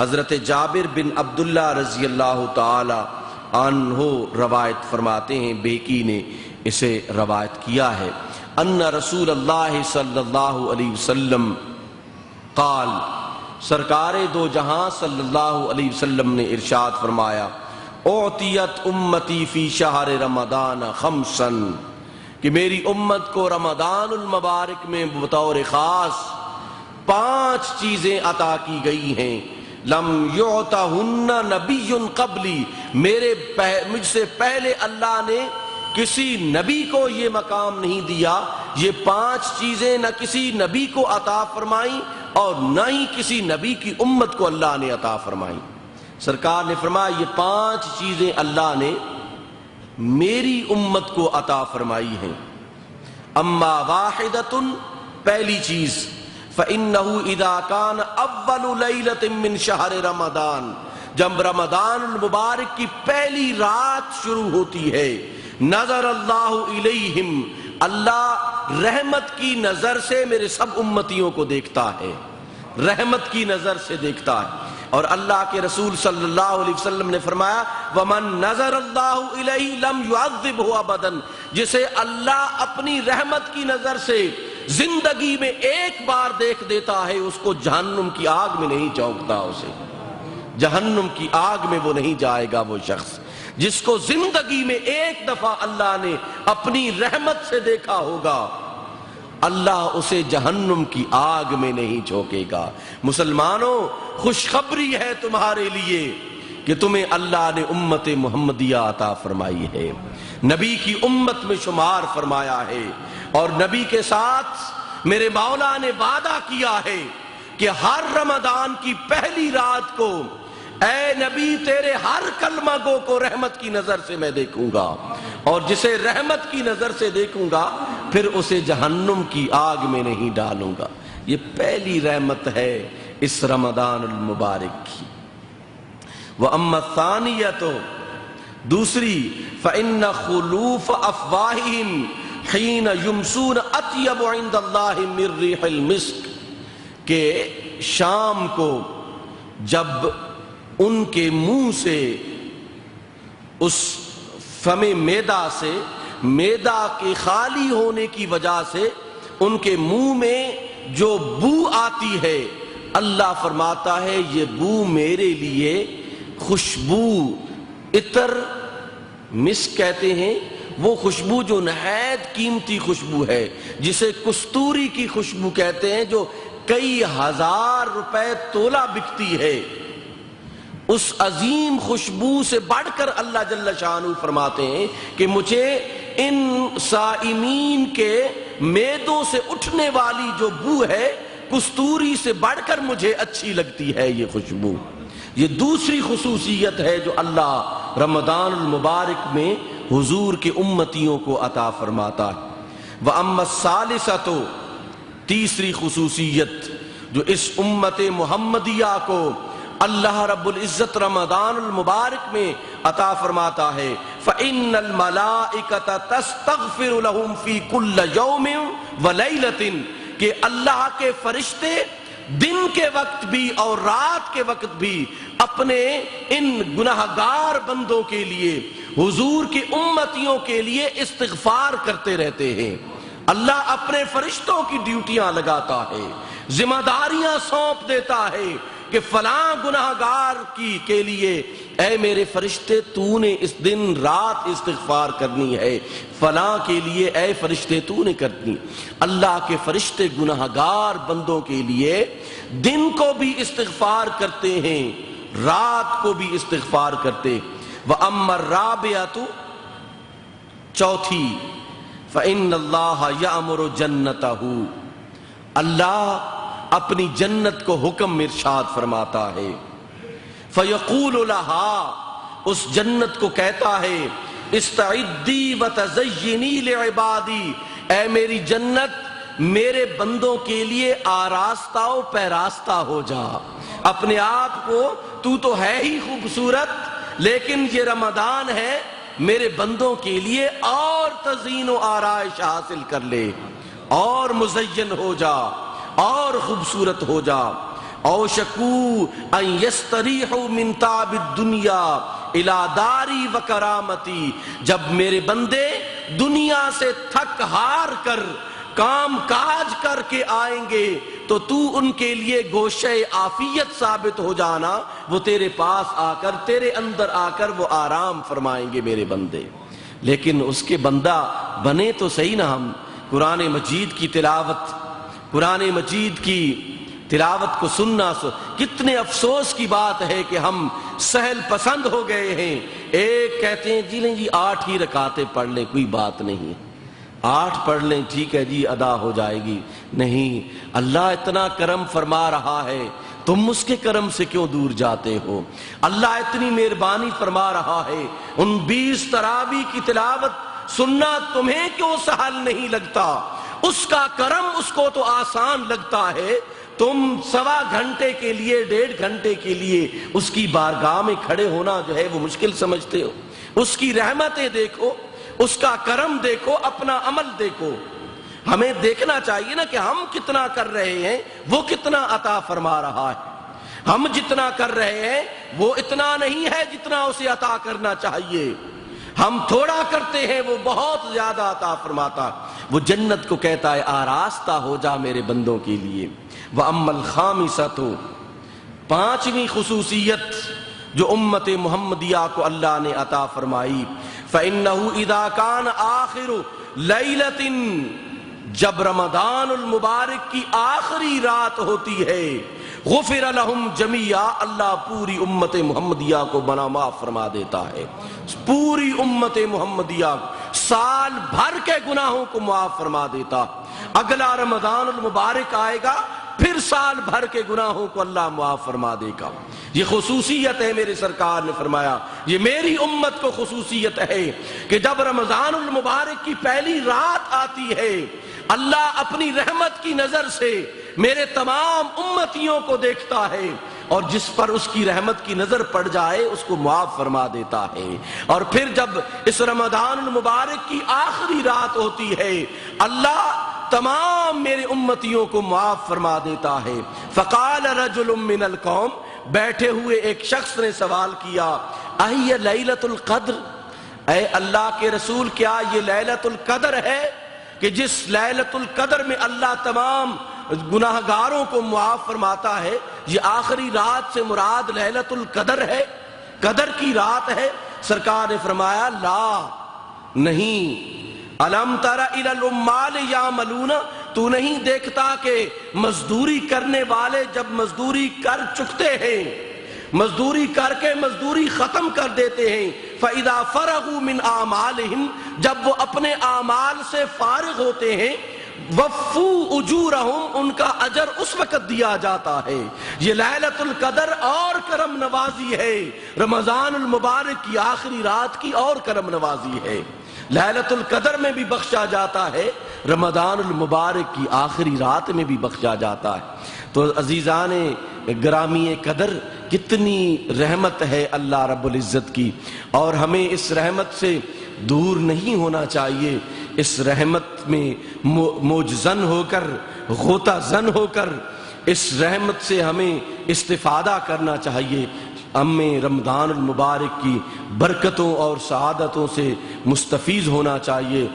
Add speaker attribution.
Speaker 1: حضرت جابر بن عبداللہ رضی اللہ تعالی عنہ روایت فرماتے ہیں، بیکی نے اسے روایت کیا ہے، ان رسول اللہ صلی اللہ علیہ وسلم قال، سرکار دو جہاں صلی اللہ علیہ وسلم نے ارشاد فرمایا، اعطیت امتی فی شہر رمضان خمسا، کہ میری امت کو رمضان المبارک میں بطور خاص 5 چیزیں عطا کی گئی ہیں، لم یعطہن نبی قبلی، مجھ سے پہلے اللہ نے کسی نبی کو یہ مقام نہیں دیا۔ یہ 5 چیزیں نہ کسی نبی کو عطا فرمائیں اور نہ ہی کسی نبی کی امت کو اللہ نے عطا فرمائیں۔ سرکار نے فرمایا یہ 5 چیزیں اللہ نے میری امت کو عطا فرمائی ہیں۔ اما واحدۃ، پہلی چیز، فإنہ اذا کان اول لیلۃ من شہر رمضان، جب رمضان المبارک کی پہلی رات شروع ہوتی ہے، نظر اللہ الیہم، اللہ رحمت کی نظر سے میرے سب امتیوں کو دیکھتا ہے، رحمت کی نظر سے دیکھتا ہے۔ اور اللہ کے رسول صلی اللہ علیہ وسلم نے فرمایا، وَمَن نَظَرَ اللَّهُ إِلَيْهِ لَمْ يُعَذِّبْهُ أَبَدًا، جسے اللہ اپنی رحمت کی نظر سے زندگی میں ایک بار دیکھ دیتا ہے، اس کو جہنم کی آگ میں نہیں جھونکتا، اسے جہنم کی آگ میں وہ نہیں جائے گا۔ وہ شخص جس کو زندگی میں ایک دفعہ اللہ نے اپنی رحمت سے دیکھا ہوگا، اللہ اسے جہنم کی آگ میں نہیں جھونکے گا۔ مسلمانوں، خوشخبری ہے تمہارے لیے کہ تمہیں اللہ نے امت محمدیہ عطا فرمائی ہے، نبی کی امت میں شمار فرمایا ہے، اور نبی کے ساتھ میرے مولا نے وعدہ کیا ہے کہ ہر رمضان کی پہلی رات کو اے نبی تیرے ہر کلمہ گو کو رحمت کی نظر سے میں دیکھوں گا، اور جسے رحمت کی نظر سے دیکھوں گا پھر اسے جہنم کی آگ میں نہیں ڈالوں گا۔ یہ پہلی رحمت ہے اس رمضان المبارک کی۔ وَأَمَّا الثَّانِيَةُ، دوسری، فَإِنَّ خُلُوفَ أَفْوَاهِهِمْ حِينَ يُمْسُونَ أَطْيَبُ عِنْدَ اللَّهِ مِن رِّيحِ الْمِسْكِ، کہ شام کو جب ان کے منہ سے، اس فم معدہ سے، معدہ کے خالی ہونے کی وجہ سے ان کے منہ میں جو بو آتی ہے، اللہ فرماتا ہے یہ بو میرے لیے خوشبو، عطر، مسک کہتے ہیں، وہ خوشبو جو نہایت قیمتی خوشبو ہے، جسے کستوری کی خوشبو کہتے ہیں، جو کئی ہزار روپے تولہ بکتی ہے، اس عظیم خوشبو سے بڑھ کر اللہ جل شانہ فرماتے ہیں کہ مجھے ان صائمین کے معدوں سے اٹھنے والی جو بو ہے، کستوری سے بڑھ کر مجھے اچھی لگتی ہے یہ خوشبو۔ یہ دوسری خصوصیت ہے جو اللہ رمضان المبارک میں حضور کے امتیوں کو عطا فرماتا ہے۔ وَأَمَّا الثَّالِثَةُ، تیسری خصوصیت جو اس امت محمدیہ کو اللہ رب العزت رمضان المبارک میں عطا فرماتا ہے، فَإِنَّ الْمَلَائِكَةَ تَسْتَغْفِرُ لَهُمْ فِي كُلِّ يَوْمٍ وَلَيْلَةٍ، کہ اللہ کے فرشتے دن کے وقت بھی اور رات کے وقت بھی اپنے ان گناہگار بندوں کے لیے، حضور کی امتیوں کے لیے استغفار کرتے رہتے ہیں۔ اللہ اپنے فرشتوں کی ڈیوٹیاں لگاتا ہے، ذمہ داریاں سونپ دیتا ہے کہ فلاں گناہگار کے لیے اے میرے فرشتے تو نے اس دن رات استغفار کرنی ہے، فلاں کے لیے اے فرشتے تو نے کرنی۔ اللہ کے فرشتے گناہگار بندوں کے لیے دن کو بھی استغفار کرتے ہیں، رات کو بھی استغفار کرتے۔ وَأَمَّا الرَّابِعَةُ، چوتھی، فَإِنَّ اللَّهَ يَأْمُرُ جَنَّتَهُ، اللہ اپنی جنت کو حکم ارشاد فرماتا ہے، فَيَقُولُ لَهَا، اس جنت کو کہتا ہے، استعدی وتزینی لعبادی، اے میری جنت میرے بندوں کے لیے آراستہ و پیراستہ ہو جا، اپنے آپ کو، تو ہے ہی خوبصورت، لیکن یہ رمضان ہے، میرے بندوں کے لیے اور تزئین و آرائش حاصل کر لے، اور مزین ہو جا، اور خوبصورت ہو جا۔ اوشکو ان یستریحوا من تعب الدنیا الی داری و کرامتی، جب میرے بندے دنیا سے تھک ہار کر کام کاج کر کے آئیں گے تو تو ان کے لیے گوشہ عافیت ثابت ہو جانا، وہ تیرے پاس آ کر تیرے اندر آ کر وہ آرام فرمائیں گے میرے بندے۔ لیکن اس کے بندہ بنے تو صحیح نا ہم۔ قرآن مجید کی تلاوت، قرآن مجید کی تلاوت کو سننا، کتنے افسوس کی بات ہے کہ ہم سہل پسند ہو گئے ہیں۔ ایک کہتے ہیں جی نہیں جی 8 ہی رکعتیں پڑھ لیں، کوئی بات نہیں، 8 پڑھ لیں ٹھیک ہے جی ادا ہو جائے گی۔ نہیں، اللہ اتنا کرم فرما رہا ہے، تم اس کے کرم سے کیوں دور جاتے ہو؟ اللہ اتنی مہربانی فرما رہا ہے، ان 20 تراویح کی تلاوت سننا تمہیں کیوں سہل نہیں لگتا؟ اس کا کرم اس کو تو آسان لگتا ہے، تم 1.25 گھنٹے کے لیے 1.5 گھنٹے کے لیے اس کی بارگاہ میں کھڑے ہونا جو ہے وہ مشکل سمجھتے ہو۔ اس کی رحمتیں دیکھو، اس کا کرم دیکھو، اپنا عمل دیکھو۔ ہمیں دیکھنا چاہیے نا کہ ہم کتنا کر رہے ہیں، وہ کتنا عطا فرما رہا ہے۔ ہم جتنا کر رہے ہیں وہ اتنا نہیں ہے جتنا اسے عطا کرنا چاہیے۔ ہم تھوڑا کرتے ہیں، وہ بہت زیادہ عطا فرماتا۔ وہ جنت کو کہتا ہے آراستہ ہو جا میرے بندوں کے لیے۔ وَأَمَّا الْخَامِسَةُ، 5ویں خصوصیت جو امت محمدیہ کو اللہ نے عطا فرمائی، فَإِنَّهُ إِذَا كَانَ آخِرُ لَيْلَةٍ، جب رمضان المبارک کی آخری رات ہوتی ہے، غفر لہم جمیعا، اللہ پوری امت محمدیہ کو بنا معاف فرما دیتا ہے۔ پوری امت محمدیہ سال بھر کے گناہوں کو معاف فرما دیتا۔ اگلا رمضان المبارک آئے گا، پھر سال بھر کے گناہوں کو اللہ معاف فرما دے گا۔ یہ خصوصیت ہے، میرے سرکار نے فرمایا یہ میری امت کو خصوصیت ہے کہ جب رمضان المبارک کی پہلی رات آتی ہے، اللہ اپنی رحمت کی نظر سے میرے تمام امتیوں کو دیکھتا ہے، اور جس پر اس کی رحمت کی نظر پڑ جائے اس کو معاف فرما دیتا ہے۔ اور پھر جب اس رمضان المبارک کی آخری رات ہوتی ہے، اللہ تمام میرے امتیوں کو معاف فرما دیتا ہے۔ فقال رجل من القوم، بیٹھے ہوئے ایک شخص نے سوال کیا، اہی لیلۃ القدر، اے اللہ کے رسول کیا یہ لیلۃ القدر ہے کہ جس لیلۃ القدر میں اللہ تمام گناہگاروں کو معاف فرماتا ہے؟ یہ آخری رات سے مراد لیلۃ القدر ہے، قدر کی رات ہے؟ سرکار نے فرمایا لا، نہیں۔ الم تر الی العمال یعملون، تو نہیں دیکھتا کہ مزدوری کرنے والے جب مزدوری کر چکتے ہیں، مزدوری کر کے مزدوری ختم کر دیتے ہیں، فَإِذَا فَرَغُوا مِنْ أَعْمَالِهِمْ، جب وہ اپنے اعمال سے فارغ ہوتے ہیں، وَفُّوا أُجُورَهُمْ، ان کا اجر اس وقت دیا جاتا ہے۔ یہ لیلۃ القدر اور کرم نوازی ہے، رمضان المبارک کی آخری رات کی اور کرم نوازی ہے۔ لیلۃ القدر میں بھی بخشا جاتا ہے، رمضان المبارک کی آخری رات میں بھی بخشا جاتا ہے۔ تو عزیزان گرامی قدر، کتنی رحمت ہے اللہ رب العزت کی، اور ہمیں اس رحمت سے دور نہیں ہونا چاہیے۔ اس رحمت میں موج زن ہو کر، غوطہ زن ہو کر اس رحمت سے ہمیں استفادہ کرنا چاہیے۔ ہمیں رمضان المبارک کی برکتوں اور سعادتوں سے مستفیض ہونا چاہیے۔